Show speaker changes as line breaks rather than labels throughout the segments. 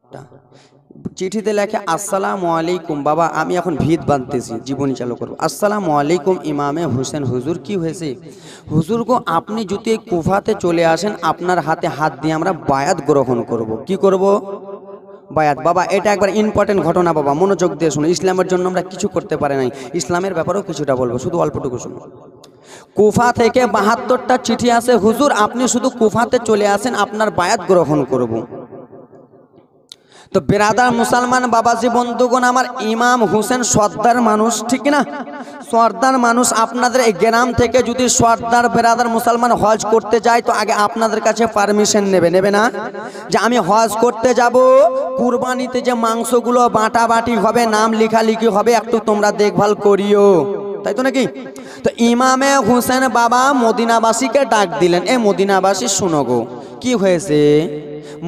72টা চিঠিতে লেখে আসসালামু আলাইকুম বাবা, আমি এখন ভিত বাঁধতেছি, জীবনী চালু করবো। আসসালামু আলাইকুম ইমামে হোসেন হুজুর, কি হয়েছে? হুজুর গো, আপনি যদি কুফাতে চলে আসেন, আপনার হাতে হাত দিয়ে আমরা বায়াত গ্রহণ করব। কি করব? বায়াত। বাবা এটা একবার ইম্পর্টেন্ট ঘটনা বাবা, মনোযোগ দিয়ে শুনো। ইসলামের জন্য আমরা কিছু করতে পারি নাই, ইসলামের ব্যাপারেও কিছুটা বলবো, শুধু অল্পটুকু শুনো। কুফা থেকে 72টা চিঠি আছে, হুজুর আপনি শুধু কুফাতে চলে আসেন, আপনার বায়াত গ্রহণ করব। তো বেরাদার মুসলমান বাবাজি বন্ধুগণ আমার, ইমাম হোসেন সর্দার মানুষ, ঠিক না? সর্দার মানুষ। আপনাদের এই গ্রাম থেকে যদি সর্দার বেরাদার মুসলমান হজ করতে যায়, তো আগে আপনাদের কাছে পারমিশন নেবে না? যে আমি হজ করতে যাব, কুরবানিতে যে মাংসগুলো বাটাবাটি হবে, নাম লেখালেখি হবে, একটু তোমরা দেখভাল করিও, তাই তো নাকি? তো ইমামে হোসেন বাবা মদিনাবাসীকে ডাক দিলেন, এ মদিনাবাসী শুনো গো, কি হয়েছে?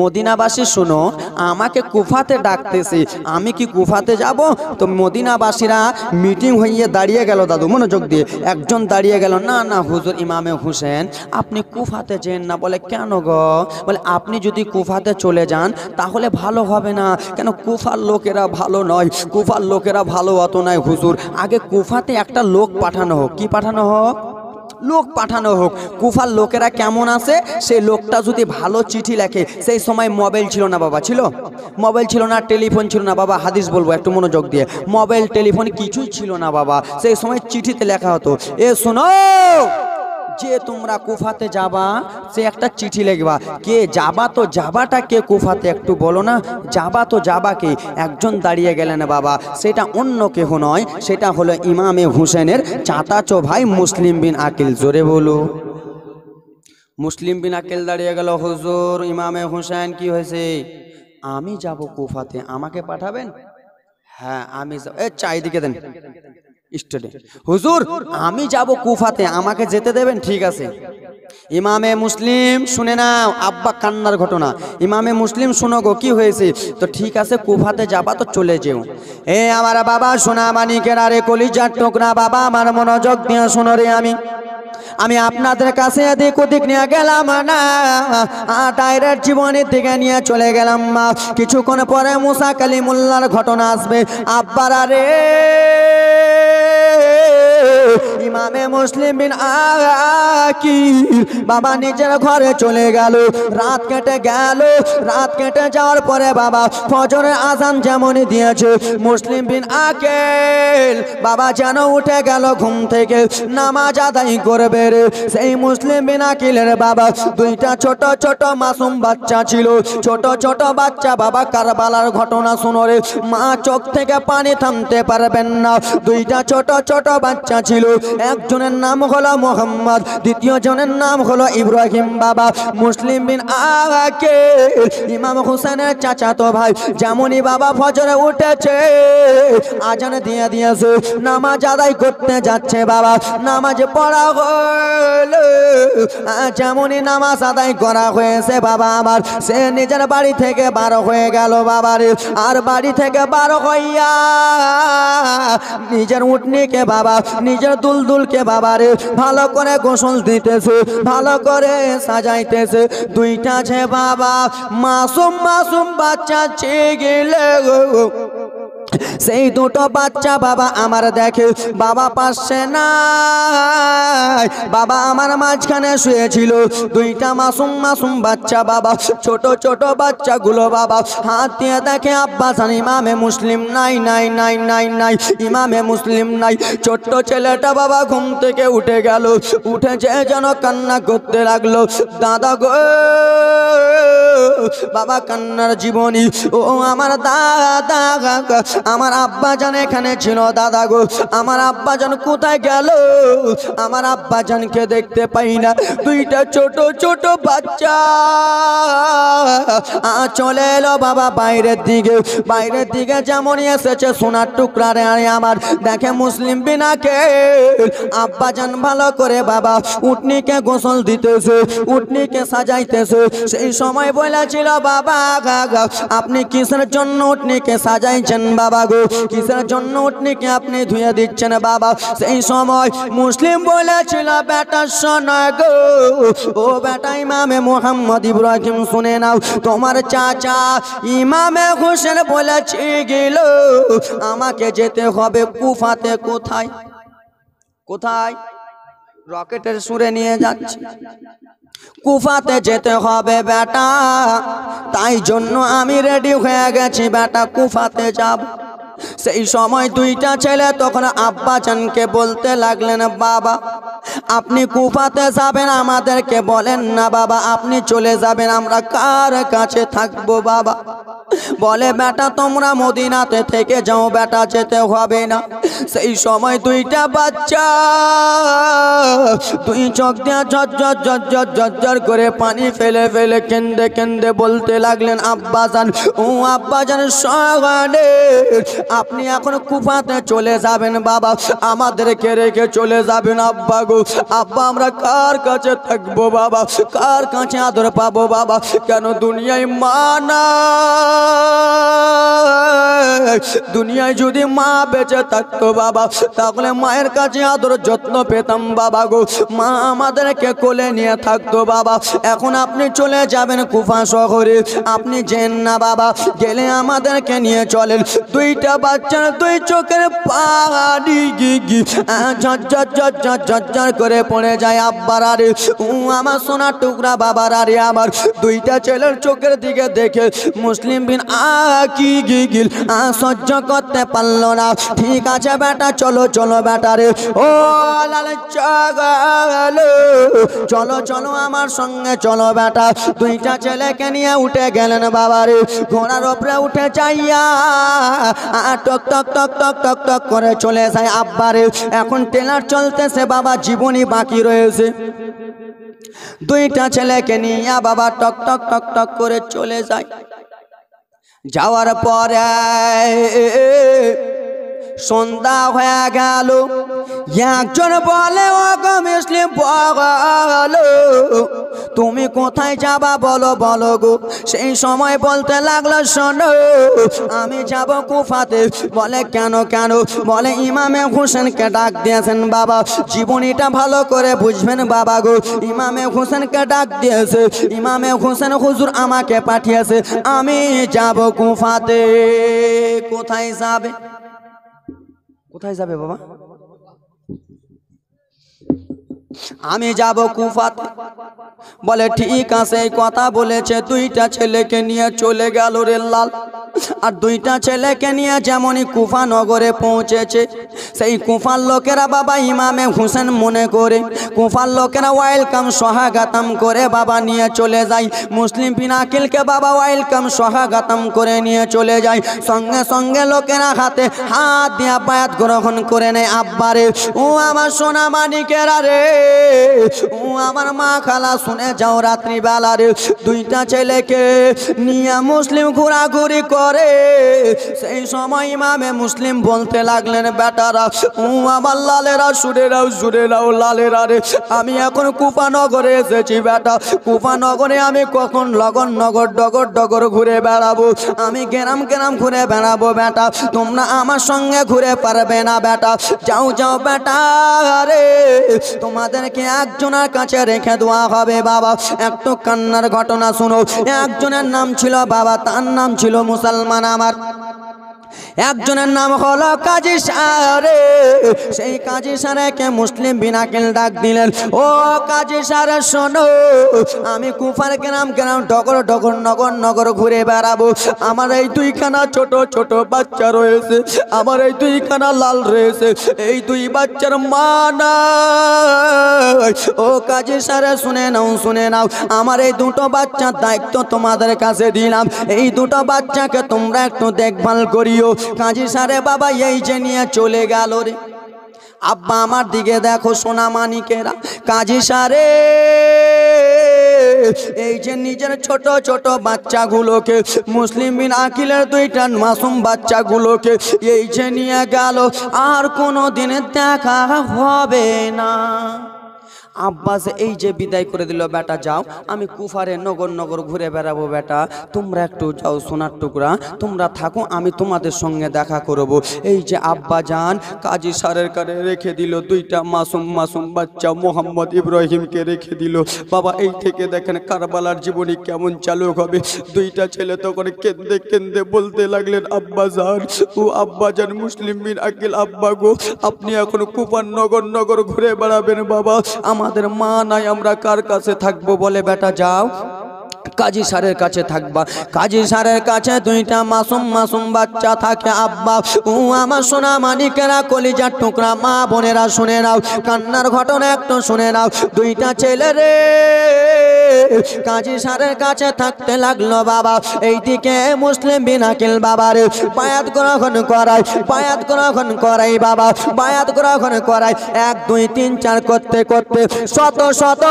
মদিনাবাসী শুনো, আমাকে কুফাতে ডাকতেছি, আমি কি কুফাতে যাব? তো মদিনাবাসীরা মিটিং হয়ে দাঁড়িয়ে গেল, দাদু মনোযোগ দিয়ে। একজন দাঁড়িয়ে গেল, না না হুজুর ইমামে হোসেন আপনি কুফাতে যেন না। বলে কেন গো? বলে আপনি যদি কুফাতে চলে যান তাহলে ভালো হবে না। কেন? কুফার লোকেরা ভালো নয়, কুফার লোকেরা ভালো অত নয় হুজুর। আগে কুফাতে একটা লোক পাঠানো হোক। কি পাঠানো হোক? লোক পাঠানো হোক। কুফার লোকেরা কেমন আছে, সেই লোকটা যদি ভালো চিঠি লেখে। সেই সময় মোবাইল ছিল না বাবা, ছিল? মোবাইল ছিল না, টেলিফোন ছিল না বাবা, হাদিস বলবো একটু মনোযোগ দিয়ে। মোবাইল টেলিফোন কিছুই ছিল না বাবা, সেই সময় চিঠিতে লেখা হতো, এ শোনো যে তোমরা কুফাতে যাবা, সে একটা চিঠি লিখবা। কে যাবা? তো যাবাটা কে কুফাতে একটু বলো না, যাবা তো যাবা কে? একজন দাঁড়িয়ে গেলেন বাবা, সেটা অন্য কেহ নয়, সেটা হলো ইমামে হোসেনের চাচাতো ভাই মুসলিম বিন আকিল। জোরে বলো। মুসলিম বিন আকিল দাঁড়িয়ে গেল, হুজুর ইমামে হোসেন কি হয়েছে? আমি যাব কুফাতে, আমাকে পাঠাবেন? হ্যাঁ আমি যাব। এ চাইদিকে দেন স্টেডে। হুজুর আমি যাব কুফাতে, আমাকে যেতে দেবেন? ঠিক আছে। ইমামে মুসলিম শুনে নাও, আব্বা কান্নার ঘটনা। ইমামে মুসলিম শুনো গো, কি হয়েছে? তো ঠিক আছে কুফাতে যাবা তো চলে যেও। এ আমার বাবা সোনা মানিকেরা রে, কলিজার টুকরা বাবা আমার, মনোযোগ দিয়ে শোনো রে। আমি আপনাদের কাছে এদিক ওদিক নিয়ে গেলাম না, ডাইরেক্ট জীবনের দিকে নিয়ে চলে গেলাম। কিছুক্ষণ পরে মুসা কালিমুল্লাহর ঘটনা আসবে। আব্বারা রে, ইমামে মুসলিম বিন আকিল বাবা নিজের ঘরে চলে গেল। রাত কেটে গেল, রাত কেটে যাওয়ার পরে বাবা ফজরের আজান যেমনই দিয়েছে, মুসলিম বিন আকিল বাবা যেন উঠে গেল ঘুম থেকে, নামাজ আদায় করবে রে। সেই মুসলিম বিন আকিলের বাবা দুইটা ছোট ছোট মাসুম বাচ্চা ছিল, ছোট ছোট বাচ্চা বাবা। কারবালার ঘটনা শুনো রে, মা চোখ থেকে পানি থামতে পারবেন না। দুইটা ছোট ছোট বাচ্চা ছিল, একজনের নাম হলো মোহাম্মদ, দ্বিতীয় জনের নাম হলো ইব্রাহিম বাবা। মুসলিম বিন আকিল ইমাম হোসেনের চাচাতো ভাই, যেমনই বাবা ফজরে উঠেছে, আজান দিয়ে দিয়েছে, নামাজ আদায় করতে যাচ্ছে বাবা। নামাজ পড়া হলো, যেমনই নামাজ আদায় করা হয়েছে বাবা আমার, সে নিজের বাড়ি থেকে বার হয়ে গেল বাবারে। আর বাড়ি থেকে বার হইয়া নিজের উটনিকে বাবা, নিজের দুলদুলকে বাবারে ভালো করে গোসল দিতেছে, ভালো করে সাজাইতেছে। দুইটা যে বাবা মাসুম মাসুম বাচ্চা চেয়ে সেই দুটো বাচ্চা বাবা আমার দেখে, বাবা পাশে নাই, বাবা আমার মাঝখানে শুয়েছিল। দুইটা মাসুম মাসুম বাচ্চা বাবা, ছোট ছোট বাচ্চাগুলো বাবা হাত দিয়ে দেখে আব্বা জান ইমামে মুসলিম নাই, নাই নাই নাই নাই, ইমামে মুসলিম নাই। ছোট্ট ছেলেটা বাবা ঘুম থেকে উঠে গেল, উঠে যেন কান্না করতে লাগলো, দাদা গো বাবা কান্নার জীবনী। ও আমার দাদা, আমার আব্বা জান এখানে ছিল, দাদা গো আমার আব্বা জান কোথায় গেল? আমার আব্বা জানকে দেখতে পাই না। দুইটা ছোট ছোট বাচ্চা চলে এলো বাবা বাইরের দিকে। বাইরের দিকে যেমনই এসেছে সোনার টুকরা রে আমার, দেখে মুসলিম বিন আকিল আব্বা জান ভালো করে বাবা উটনিকে গোসল দিতেছে, উটনিকে সাজাইতেছে। সেই সময় বলে বলেছিল বাবা আপনি কিসের জন্য উটনিকে সাজাইছেন বাবা গো, কিসের জন্য উটনিকে আপনি ধুয়ে দিচ্ছেন বাবা। সেই সময় মুসলিম বলেছিল বেটা শোনো গো, ও বেটা ইমামে মোহাম্মদ ইব্রাহিম শুনে নাও, তোমার চাচা ইমামে হোসেন বলেছে গেল আমাকে যেতে হবে কুফাতে। কোথায় কোথায়? রকেটের সুরে নিয়ে যাচ্ছে। কুফাতে যেতে হবে বেটা, তাই জন্য আমি রেডি হয়ে গেছি বেটা, কুফাতে যাব। সেই সময় দুইটা ছেলে তখন আব্বাজানকে বলতে লাগলেন বাবা আপনি কুফাতে যাবেন আমাদেরকে বলেন না বাবা, আপনি চলে যাবেন, আমরা কার কাছে থাকবো বাবা? বলে বেটা তোমরা মদিনাতে থেকে যাও বেটা, যেতে হবে না। সেই সময় দুইটা বাচ্চা দুই চোখ দিয়ে ঝরঝর ঝরঝর ঝরঝর করে পানি ফেলে ফেলে কেন্দে কেন্দে বলতে লাগলেন আব্বাজান, ও আব্বাজান সগানে আপনি এখন কুফাতে চলে যাবেন বাবা, আমাদেরকে রেখে চলে যাবেন আব্বা গো। আব্বা আমরা কার কাছে থাকবো বাবা, কার কাছে আদর পাবো বাবা? কেন দুনিয়ায় মা না, দুনিয়ায় যদি মা বেঁচে থাকতো বাবা তাহলে মায়ের কাছে আদর যত্ন পেতাম বাবা গো, মা আমাদেরকে কোলে নিয়ে থাকতো বাবা। এখন আপনি চলে যাবেন কুফা শহরে, আপনি যেন না বাবা, গেলে আমাদেরকে নিয়ে চলেন। দুইটা বাচ্চার দুই চোখের পানি ঝরঝর ঝরঝর ঝরঝর করে পড়ে যায় আব্বার আরে, আমার সোনার টুকরা বাবার আরে আমার। দুইটা ছেলের চোখের দিকে দেখে মুসলিম বিন কি গিগিল সহ্য করতে পারলো না। ঠিক আছে বেটা চলো চলো বেটা রে, ও লাল চলো চলো আমার সঙ্গে চলো বেটা। দুইটা ছেলেকে নিয়ে উঠে গেলেন বাবা রে, ঘোড়ার ওপরে উঠে যাইয়া টক টক টক টক টক টক করে চলে যায় আব্বারে। এখন ট্রেলার চলতেছে বাবা, জীবনী বাকি রয়েছে। দুইটা ছেলেকে নিয়ে বাবা টক টক টক টক করে চলে যায়। যাওয়ার পরে সন্ধ্যা হয়ে গেল। একজন বলে ও গো মুসলিম বলো তুমি কোথায় যাবা বলো বলো গো। সেই সময় বলতে লাগলো শোনো আমি যাব কুফাতে। বলে কেন কেন? বলে ইমামে হোসেনকে ডাক দিয়েছেন বাবা, জীবনীটা ভালো করে বুঝবেন বাবা গো। ইমামে হোসেনকে ডাক দিয়েছে, ইমামে হোসেন হুজুর আমাকে পাঠিয়েছে, আমি যাব কুফাতে। কোথায় যাবে? কোথায় যাবে বাবা? আমি যাব কুফাতে। বলে ঠিক আছে, এই কথা বলেছে দুইটা ছেলেকে নিয়ে চলে গেল রে লাল। আর দুইটা ছেলেকে নিয়ে যেমনই কুফা নগরে পৌঁছেছে, সেই কুফার লোকেরা বাবা ইমামে হোসেন মনে করে, কুফার লোকেরা ওয়েলকাম সোহাগাতাম করে বাবা নিয়ে চলে যায়। মুসলিম বিন আকিলকে বাবা ওয়েলকাম সোহাগাতাম করে নিয়ে চলে যায়। সঙ্গে সঙ্গে লোকেরা হাতে হাত দিয়া বায়াত গ্রহণ করে নেয় আব্বারে। ও আমার সোনা মানিকেরা রে, ও আমার মা খালা শুনে যাও, রাত্রিবেলা রে দুইটা ছেলেকে নিয়ে মুসলিম ঘোরাঘুরি করে। সেই সময় ইমামে মুসলিম বলতে লাগলেন বেটারা, ও আমার লালেরা শুনে নাও শুনে নাও লালেরা রে, আমি এখন কুফা নগরে এসেছি বেটা। কুফা নগরে আমি কখন লগন নগর ডগর ডগর ঘুরে বেড়াবো, আমি গ্রাম গ্রাম ঘুরে বেড়াবো বেটা, তোমরা আমার সঙ্গে ঘুরে পারবে না বেটা। যাও যাও বেটা রে, তোমাদেরকে একজনের কাছে রেখে দেওয়া হবে বাবা। একটু কান্নার ঘটনা শুনো। একজনের নাম ছিল বাবা, তার নাম ছিল মুসলমান আমার। একজনের নাম হলো কাজী সারে। সেই কাজী সারেকে মুসলিম বিন আকিল ডাক দিলেন, ও কাজী সারে শোনো, আমি কুফার গ্রাম গ্রাম ডগর ডগর নগর নগর ঘুরে বেড়াবো। আমার এই দুইখানা ছোট ছোট বাচ্চা রয়েছে, আমার এই দুইখানা লাল রয়েছে, এই দুই বাচ্চার মা নাই। ও কাজী সারে শুনে নাও শুনে নাও, আমার এই দুটো বাচ্চার দায়িত্ব তোমাদের কাছে দিলাম, এই দুটো বাচ্চাকে তোমরা একটু দেখভাল করিও। কাজী সারে বাবা এই যে নিয়ে চলে গেল রে। আব্বা আমার দিকে দেখো সোনা মানিকেরা, কাজী সারে এই যে নিজের ছোট ছোট বাচ্চাগুলোকে, মুসলিম বিন আকিলের দুইটা মাসুম বাচ্চাগুলোকে এই যে নিয়ে গেল, আর কোনো দিনে দেখা হবে না। আব্বাস এই যে বিদায় করে দিল, বেটা যাও, আমি কুফারে নগর নগর ঘুরে বেড়াবো, বেটা তোমরা একটু যাও, সোনার টুকরা তোমরা থাকো, আমি তোমাদের সঙ্গে দেখা করব। এই যে আব্বা যান কাজী সারের কাছে রেখে দিল দুইটা মাসুম মাসুম বাচ্চা, মোহাম্মদ ইব্রাহিমকে রেখে দিল। বাবা এই থেকে দেখেন কারবালার জীবনী কেমন চালু হবে। দুইটা ছেলে তখন কেঁদে কেঁদে বলতে লাগলেন, আব্বা যান, ও আব্বা যান মুসলিম বিন আকিল আব্বা গো, আপনি এখন কুফার নগর নগর ঘুরে বেড়াবেন বাবা, আমাদের মা নাই, আমরা কার কাছে থাকবো? বলে বেটা যাও কাজী সারের কাছে থাকবা। কাজী সারের কাছে দুইটা মাসুম মাসুম বাচ্চা থাকে। আব্বা ও আমার সোনা মানিকেরা, কলিজার টুকরা মা বোনেরা শুনে নাও, কান্নার ঘটনা একটু শুনে নাও। দুইটা ছেলে রে কাজী সারের কাছে থাকতে লাগলো বাবা। এইদিকে মুসলিম বিন আকিল বাবা রে বায়াত গ্রহণ করাই, বায়াত গ্রহণ করাই বাবা, বায়াত গ্রহণ করাই। 1 2 3 4 করতে করতে শত শত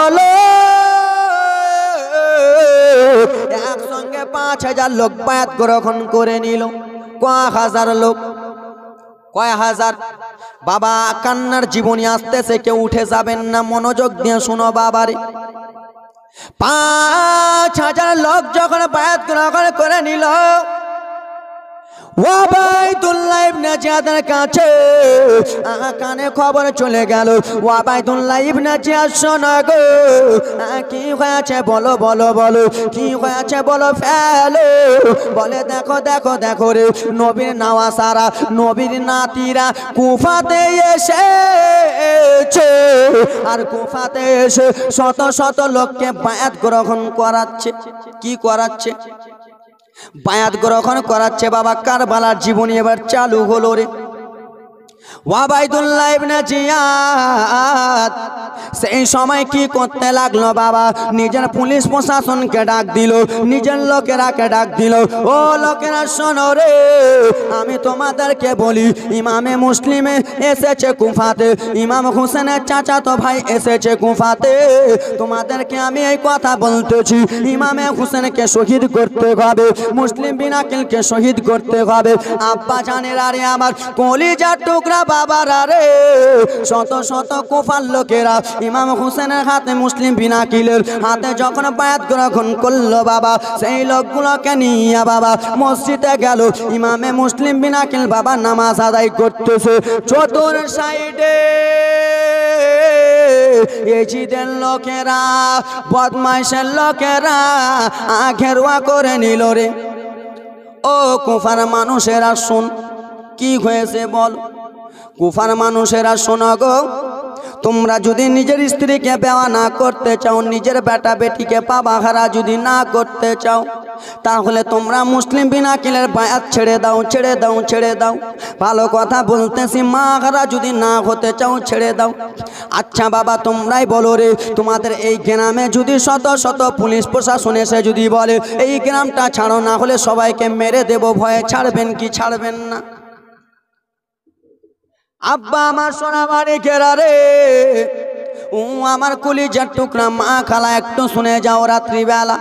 একসঙ্গে 5000 লোক বায়াত গ্রহণ করে নিল। কয় হাজার লোক, কয় হাজার। বাবা কান্নার জীবনী আসতেছে, কেউ উঠে যাবেন না, মনোযোগ দিয়ে শোনো বাবারে। 5000 লোক যখন বায়াত গ্রহণ করে নিল, ওয়াবাইদুল্লাহ ইবনে জিয়াদের কাছে কানে খবর চলে গেল। ওয়াবাইদুল্লাহ ইবনে জিয়াদ শোনো গো, কি হয়েছে বলো বলো বলো, কি হয়েছে বলো ফেলো। বলে দেখো দেখো দেখো রে, নবীর নওয়াসারা, নবীর নাতিরা কুফাতে এসেছে, আর কুফাতে এসে শত শত লোককে বায়াত গ্রহণ করাচ্ছে। কি করাচ্ছে? বায়াত গ্রহণ করাচ্ছে বাবা। কারবালার জীবনী এবার চালু হলো রে। ওয়াবাইদুল্লাহ ইবনে জিয়াদ সেই সময় কি করতে লাগলো বাবা, নিজের পুলিশ প্রশাসনকে ডাক দিল, নিজের লোকেরাকে ডাক দিল। ও লোকেরা শোনো রে, আমি তোমাদেরকে বলি, ইমামে মুসলিমে এসেছে কুফাতে, ইমাম হোসেনের চাচাতো ভাই এসেছে কুফাতে। তোমাদেরকে আমি এই কথা বলতেছি, ইমামে হোসেনকে শহীদ করতে হবে, মুসলিম বিন আকিলকে শহীদ করতে হবে। আব্বা জানেরা রে আমার কলিজার টুকরা বাবারা রে, শত শত কুফার লোকেরা ইমাম হোসেনের হাতে, মুসলিম বিন আকিলের হাতে যখন বায়াত গ্রহণ করলো বাবা, সেই লোকগুলোকে নিয়ে বাবা মসজিদে গেল। ইমামে মুসলিম বিন আকিল বাবা নামাজ আদায় করতেছে। চতুর সাইডে এজিদের লোকেরা, বদমাইশের লোকেরা ঘেরুয়া করে নিল রে। ও কুফার মানুষেরা শুন, কি হয়েছে বল? কুফার মানুষেরা শোনো গো, তোমরা যদি নিজের স্ত্রীকে বেওয়া না করতে চাও, নিজের বেটা বেটিকে পাবাহারা যদি না করতে চাও, তাহলে তোমরা মুসলিম বিন আকিলের বায়াত ছেড়ে দাও, ছেড়ে দাও, ছেড়ে দাও। ভালো কথা বলতেছি, মা হারা যদি না হতে চাও ছেড়ে দাও। আচ্ছা বাবা তোমরাই বলো রে, তোমাদের এই গ্রামে যদি শত শত পুলিশ প্রশাসন এসে যদি বলে এই গ্রামটা ছাড়ো, না হলে সবাইকে মেরে দেব, ভয়ে ছাড়বেন কি ছাড়বেন না? আব্বা আমার সোনা মানিকেরা রে, ও আমার কলিজার টুকরা মা খালা, একটু শুনে যাও। রাত্রিবেলা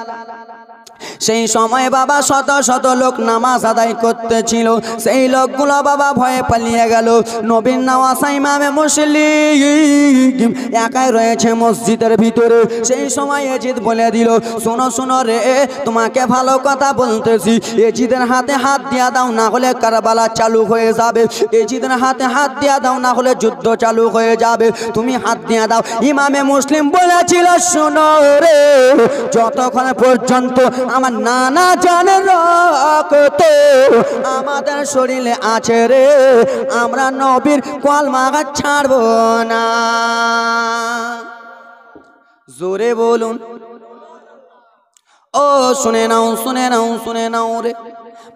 সেই সময় বাবা শত শত লোক নামাজ আদায় করতেছিল। সেই লোকগুলো বাবা ভয়ে পালিয়ে গেল। নবীর নওয়াসা ইমামে মুসলিম একাই রয়েছে মসজিদের ভিতরে। সেই সময় এজিদ বলে দিল, শোনো শোনো রে, তোমাকে ভালো কথা বলতেছি, এজিদের হাতে হাত দিয়া দাও, না হলে কারবালা চালু হয়ে যাবে। এজিদের হাতে হাত দিয়া দাও, না হলে যুদ্ধ চালু হয়ে যাবে। তুমি হাত দিয়া দাও। ইমামে মুসলিম বলেছিল, শোনো রে, যতক্ষণ পর্যন্ত আমার নানা জানের রক্ত আমাদের শরীরে আছে রে, আমরা নবীর কলমা ছাড়ব না। জোরে বলুন। ও শুনে নাও, শুনে নাও, শুনে নাও রে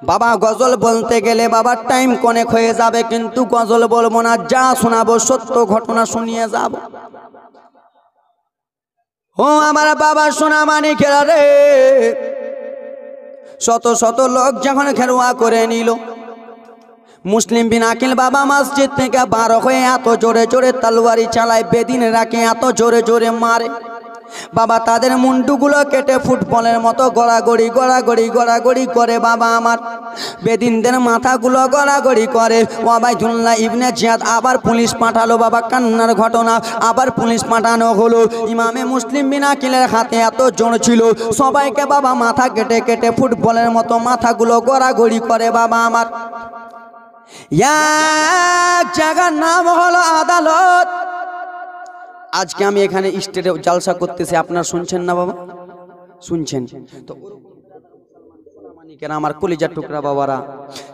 বাবা। গজল বলতে গেলে বাবার টাইম অনেক হয়ে যাবে, কিন্তু গজল বলবো না, যা শোনাবো সত্য ঘটনা শুনিয়ে যাব। ও আমার বাবা সোনা মানিকেরা রে, শত শত লোক যখন ঘেরুয়া করে নিল, মুসলিম বিন আকিল বাবা মসজিদ থেকে বার হয়ে এত জোরে জোরে তলোয়ারি চালায়, বেদিন রাখে, এত জোরে জোরে মারে। বাবা তাদের মুন্ডুগুলো কেটে ফুটবলের মতো গড়াগড়ি গড়াগড়ি গড়াগড়ি করে বাবা আমার বেদিনদের মাথাগুলো গড়াগড়ি করে। ওবায়দুল্লাহ ইবনে জিয়াদ আবার পুলিশ পাঠালো বাবা, কান্নার ঘটনা, আবার পুলিশ পাঠানো হলো। ইমামে মুসলিম বিন আকিলের হাতে এত জোর ছিল, সবাইকে বাবা মাথা কেটে কেটে ফুটবলের মতো মাথাগুলো গড়াগড়ি করে বাবা আমার। এক জায়গার নাম হলো আদালত। আজকে আমি এখানে স্টেটে জালসা করতেছি, আপনারা শুনছেন না বাবা? শুনছেন তো? আমার কলিজার টুকরা বাবারা,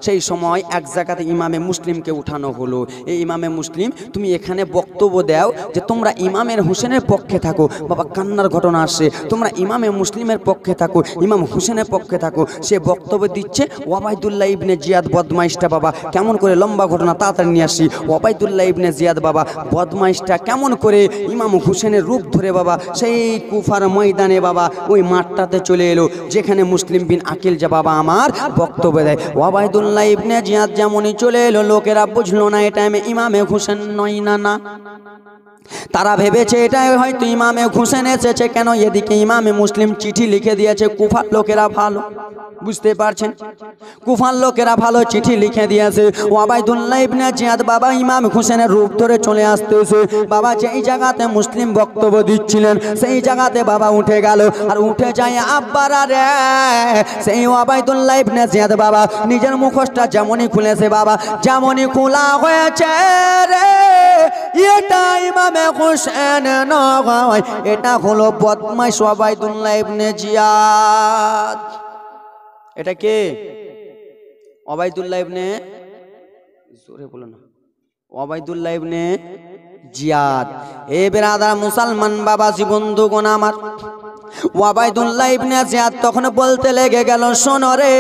সেই সময় এক জায়গাতে ইমামে মুসলিমকে উঠানো হলো। এই ইমামে মুসলিম, তুমি এখানে বক্তব্য দাও যে তোমরা ইমামের হোসেনের পক্ষে থাকো। বাবা কান্নার ঘটনা আসছে, তোমরা ইমামে মুসলিমের পক্ষে থাকো, ইমাম হোসেনের পক্ষে থাকো। সে বক্তব্য দিচ্ছে। ওবায়দুল্লাহ ইবনে জিয়াদ বদমাইশটা বাবা কেমন করে, লম্বা ঘটনা তাড়াতাড়ি নিয়ে আসি। ওবায়দুল্লাহ ইবনে জিয়াদ বাবা বদমাইশটা কেমন করে ইমাম হোসেনের রূপ ধরে বাবা সেই কুফার ময়দানে বাবা ওই মাঠটাতে চলে এলো যেখানে মুসলিম বিন আকিল যা বাবা আমার বক্তব্য দেয়। ওবায়দুল্লাহ ইবনে জিয়াদ যেমনই চলে এলো, লোকেরা বুঝলো না এটা ইমামে হোসেন নয় না। তারা ভেবেছে এটাই হয়তো ইমামে হোসেন এসেছে। কেন? এদিকে ইমামে মুসলিম চিঠি লিখে দিয়েছে। কুফার লোকেরা ভালো, বুঝতে পারছেন, কুফার লোকেরা ভালো চিঠি লিখে দিয়েছে। ওবায়দুল্লাহ ইবনে জিয়াদ বাবা ইমাম হোসেনের রূপ ধরে চলে আসতেছে। বাবা যেই জায়গাতে মুসলিম বক্তব্য দিচ্ছিলেন সেই জায়গাতে বাবা উঠে গেল, আর উঠে যায় আব্বারা রে। সেই ওবায়দুল্লাহ ইবনে জিয়াদ বাবা নিজের মুখোশটা যেমনই খুলেছে বাবা, যেমনই খোলা হয়েছে রে, এটা ইমামে হোসেন নয়, এটা হলো বদমাইশ ওবায়দুল্লাহ ইবনে জিয়াদ। এটা কে? ওবায়দুল্লাহ ইবনে, জোরে বলো না, ওবায়দুল্লাহ ইবনে জিয়াদ। এ বেরাদার মুসলমান বাবাজি বন্ধুগণ আমার, ওবায়দুল্লাহ ইবনে জিয়াদ তখন বলতে লেগে গেল, শোনো রে,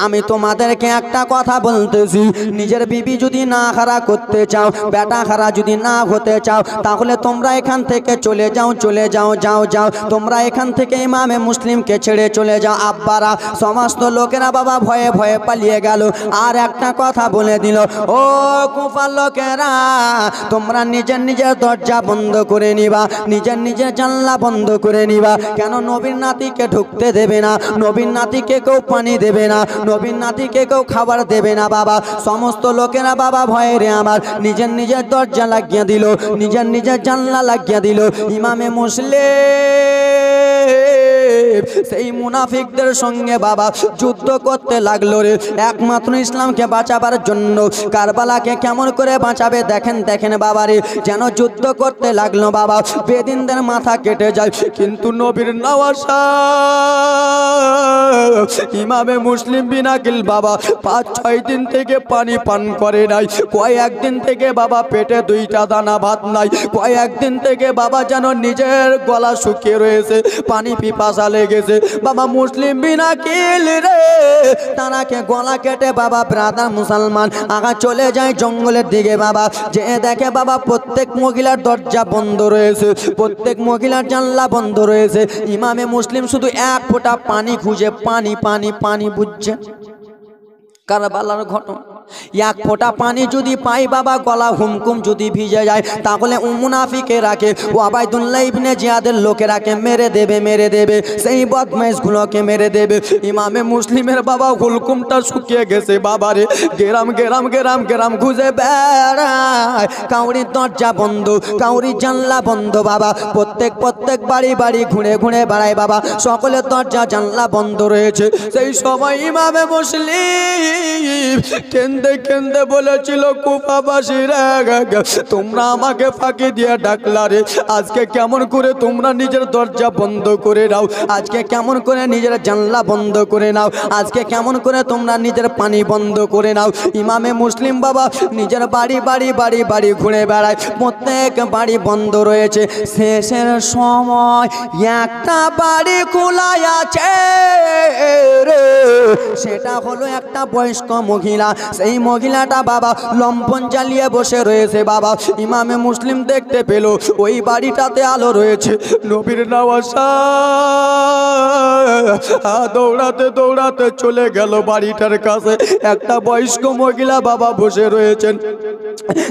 আমি তোমাদেরকে একটা কথা বলতেছি, নিজের বিবি যদি না হারা করতে চাও, বেটা হারা যদি না হতে চাও, তাহলে তোমরা এখান থেকে চলে যাও, চলে যাও, যাও যাও, তোমরা এখান থেকে ইমামে মুসলিমকে ছেড়ে চলে যাও। আব্বারা সমস্ত লোকেরা বাবা ভয়ে ভয়ে পালিয়ে গেল। আর একটা কথা বলে দিল, ও কুফার লোকেরা, তোমরা নিজের নিজের দরজা বন্ধ করে নিবা, নিজের নিজের জানলা বন্ধ করে নিবা। কেন? নবীর নাতিকে ঢুকতে দেবে না, নবীর নাতিকে কেউ পানি দেবে না, নবীর নাতিকে কেউ খাবার দেবে না বাবা। সমস্ত লোকেরা বাবা ভয়ে রে আমার নিজের নিজের দরজা লাগিয়ে দিল, নিজের নিজের জানলা লাগিয়ে দিল। ইমামে মুসলিম সেই মুনাফিকদের সঙ্গে বাবা যুদ্ধ করতে লাগলো রে, একমাত্র ইসলামকে বাঁচাবার জন্য। কারবালাকে কেমন করে বাঁচাবে দেখেন, দেখেন বাবা রে, যেন যুদ্ধ করতে লাগলো বাবা। বেদিনদের মাথা কেটে যায়, কিন্তু নবীর নওয়াসা ইমামে মুসলিম বিন আকিল বাবা 5-6 দিন থেকে পানি পান করে নাই। কয়েকদিন থেকে বাবা পেটে 2টা দানা ভাত নাই। কয়েকদিন থেকে বাবা যেন নিজের গলা শুকিয়ে রয়েছে, পানি পিপাসা লেগেছে বাবা। মুসলিম বিন আকিল রে তারাকে গলা কেটে বাবা ব্রাদার মুসলমান আগা চলে যায় জঙ্গলের দিকে বাবা। যে দেখে বাবা প্রত্যেক মহিলার দরজা বন্ধ রয়েছে, প্রত্যেক মহিলার জানলা বন্ধ রয়েছে। ইমামে মুসলিম শুধু এক ফোঁটা পানি খুঁজে, পানি পানি পানি বুঝছে। কারবালার ঘটনা, এক ফোঁটা পানি যদি পাই বাবা, গলা হুমকুম যদি ভিজে যায়, তাহলে মুনাফিকে রাখে ওবায়দুল্লাহ ইবনে জিয়াদের লোকেরাকে মেরে দেবে, মেরে দেবে, সেই বদমাইশগুলোকে মেরে দেবে। ইমামে মুসলিমের বাবা হুলকুমটা শুকিয়ে গেছে বাবারে। গেরাম গেরাম গেরাম গেরাম খুঁজে বেড়ায়, কাউরির দরজা বন্ধ, কাউরির জানলা বন্ধ বাবা। প্রত্যেক বাড়ি বাড়ি ঘুরে ঘুরে বেড়ায় বাবা, সকলের দরজা জানলা বন্ধ রয়েছে। সেই সময় ইমামে মুসলিম কেন্দে কেন্দে বলেছিল, কুফাবাসীরা তোমরা আমাকে ফাঁকি দিয়ে ডাকলা রে, আজকে কেমন করে তোমরা নিজের দরজা বন্ধ করে নাও, আজকে কেমন করে নিজের জানলা বন্ধ করে নাও, আজকে কেমন করে তোমরা নিজের পানি বন্ধ করে নাও। ইমামে মুসলিম বাবা নিজের বাড়ি বাড়ি বাড়ি বাড়ি ঘুরে বেড়ায়, প্রত্যেক বাড়ি বন্ধ রয়েছে। শেষের সময় একটা বাড়ি খোলা আছে রে, সেটা হলো একটা বয়স্ক মহিলা। সেই সেই মহিলাটা বাবা লম্পন জ্বালিয়ে বসে রয়েছে বাবা। ইমামে মুসলিম দেখতে পেল ওই বাড়িটাতে আলো রয়েছে। নবীর নওয়াজা দৌড়াতে দৌড়াতে চলে গেল বাড়িটার কাছে। একটা বয়স্ক মহিলা বাবা বসে রয়েছেন।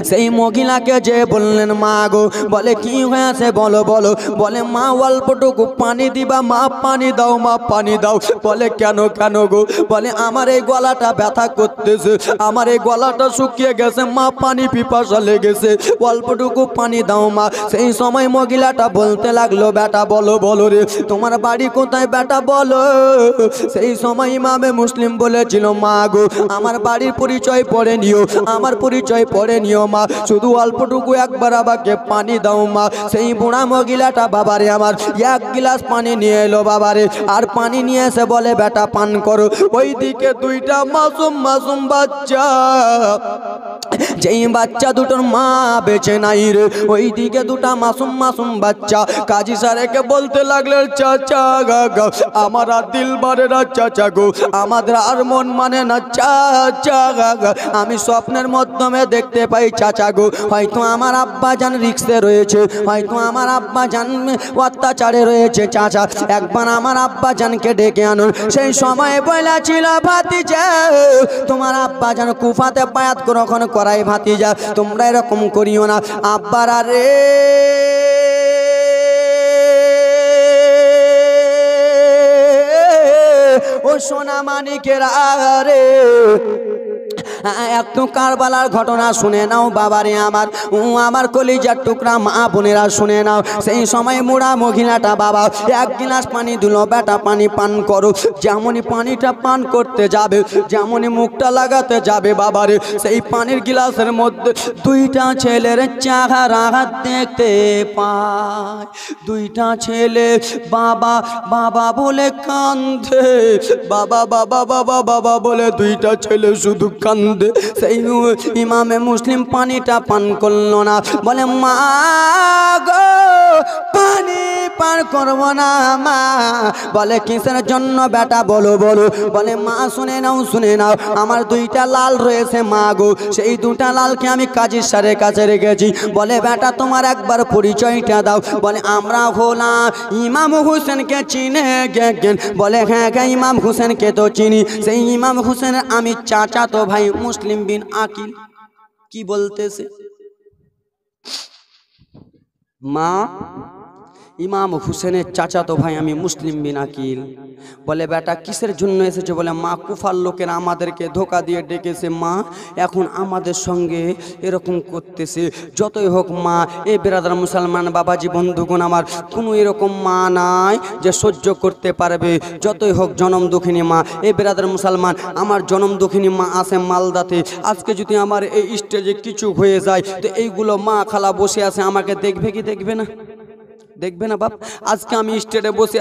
সেই মহিলাকে যে বললেন মা গো, বলে কি হয়েছে বলো বলো। বলে মা অল্পটুকু পানি দিবা, মা পানি দাও, মা পানি দাও। বলে কেন কেন গো। বলে আমার এই গলাটা ব্যথা করতেছে, আমার এই গলাটা শুকিয়ে গেছে, মা পানি পিপাসা লেগেছে, অল্পটুকু পানি দাও মা। সেই সময় মহিলাটা বলতে লাগলো বেটা বলো বলো রে, তোমার বাড়ি কোথায় বেটা বলো। সেই সময় ইমামে মুসলিম বলেছিল মা গো আমার বাড়ির পরিচয় পড়ে নিও, আমার পরিচয় পড়ে নিও মা, শুধু অল্পটুকু একবার আমাকে পানি দাও মা। সেই বুড়া মহিলাটা বাবারে আমার এক গিলাস পানি নিয়ে এলো বাবারে, আর পানি নিয়ে এসে বলে বেটা পান করো। ওইদিকে দুইটা মাসুম মাসুম বাচ্চা, যেই বাচ্চা দুটোর মা বেঁচে নাই রে, ওইদিকে দুটা মাসুম মাসুম বাচ্চা কাজী সারেকে বলতে লাগলেন চাচা গা আমার আর দিল মানে না চাচা গো, আমাদের আর মন মানে না চাচা গা। আমি স্বপ্নের মাধ্যমে দেখতে পাই চাচা গো, হয়তো আমার আব্বা জান রিক্সে রয়েছে, হয়তো আমার আব্বা জান অত্যাচারে রয়েছে চাচা, একবার আমার আব্বা জানকে ডেকে আনুন। সেই সময় বলেছিল ভাতিজা তোমার আব্বা জান কুফাতে বায়াত গ্রহণ করাই ভাতিজা, তোমরা এরকম করিও না। আব্বার আরে ও সোনা মানিকের আরে একটু কারবালার ঘটনা শুনে নাও বাবারে আমার, আমার কলিজার টুকরা মা বোনেরা শুনে নাও। সেই সময় মুড়া মহিলাটা বাবা এক গিলাস পানি দিল, বেটা পানি পান করো। যেমনই পানিটা পান করতে যাবে, যেমনই মুখটা লাগাতে যাবে বাবারে, সেই পানির গিলাসের মধ্যে দুইটা ছেলের চেহারা দেখতে পায়। দুইটা ছেলে বাবা বাবা বলে কান্দে, বাবা বাবা বাবা বাবা বলে দুইটা ছেলে শুধু কান্দে। সেই ইমামে মুসলিম পানিটা পান করলো না, বলে মা গো পানি পান করবো না মা। বলে কিসের জন্য বেটা বলো বলো। বলে মা শুনে নাও শুনে নাও, আমার দুইটা লাল রয়েছে মা গো, সেই দুটা লালকে আমি কাজী সারের কাছে রেখেছি। বলে বেটা তোমার একবার পরিচয়টা দাও। বলে আমরা হলাম ইমাম হোসেনকে চিনে গেন। বলে হ্যাঁ হ্যাঁ ইমাম হোসেনকে তো চিনি, সেই ইমাম হোসেনের আমি চাচা তো ভাই মুসলিম বিন আকিল। কি বলতেছে মা? ইমাম হুসেনের চাচাতো ভাই আমি মুসলিম বিন আকিল। বলে বেটা কিসের জন্য এসেছে? বলে মা কুফার লোকেরা আমাদেরকে ধোকা দিয়ে ডেকেছে মা, এখন আমাদের সঙ্গে এরকম করতেছে। যতই হোক মা, এ বেরাদার মুসলমান বাবাজি বন্ধুগণ আমার, কোনো এরকম মা নাই যে সহ্য করতে পারবে। যতই হোক জনম দুঃখিনী মা, এ বেরাদার মুসলমান আমার জনম দুঃখিনী মা আছে মালদাতে। আজকে যদি আমার এই স্টেজে কিছু হয়ে যায় তো এইগুলো মা খালা বসে আছে, আমাকে দেখবে কি দেখবে না? দেখবে না বাপ? আজকে আমি স্টেজে বসে